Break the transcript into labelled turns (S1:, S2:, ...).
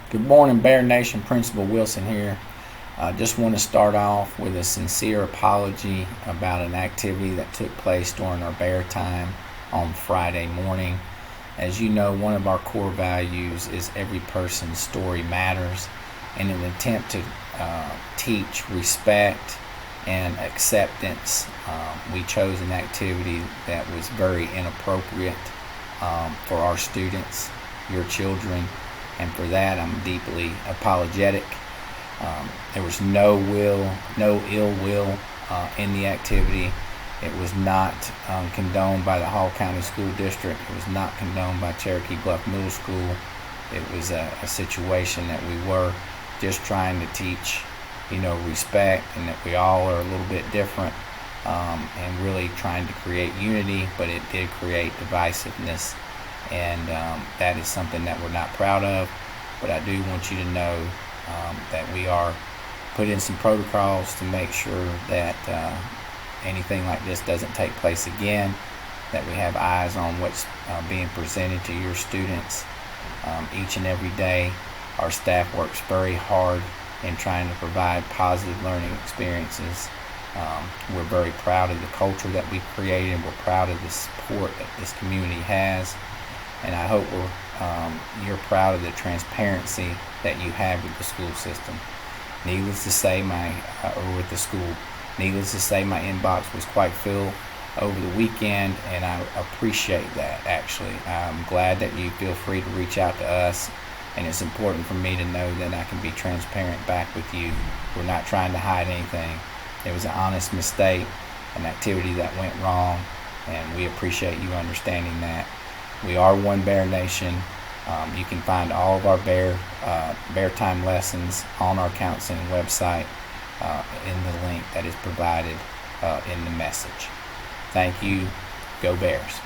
S1: Good morning, Bear Nation. Principal Wilson here. I just want to start off with a sincere apology about an activity that took place during our bear time on Friday morning. As you know, one of our core values is every person's story matters. In an attempt to teach respect and acceptance, we chose an activity that was very inappropriate for our students, your children, and for that I'm deeply apologetic. There was no ill will in the activity. It was not condoned by the Hall County School District. It was not condoned by Cherokee Bluff Middle School. It was a situation that we were just trying to teach, respect, and that we all are a little bit different, and really trying to create unity, but it did create divisiveness, and that is something that we're not proud of. But I do want you to know that we are putting some protocols to make sure that anything like this doesn't take place again, that we have eyes on what's being presented to your students each and every day. Our staff works very hard in trying to provide positive learning experiences. We're very proud of the culture that we've created. We're proud of the support that this community has, and I hope you're proud of the transparency that you have with the school system. Needless to say, with the school. Needless to say, my inbox was quite full over the weekend, and I appreciate that. Actually, I'm glad that you feel free to reach out to us, and it's important for me to know that I can be transparent back with you. We're not trying to hide anything. It was an honest mistake, an activity that went wrong, and we appreciate you understanding that. We are one Bear Nation. You can find all of our Bear Time lessons on our counseling website in the link that is provided in the message. Thank you. Go Bears.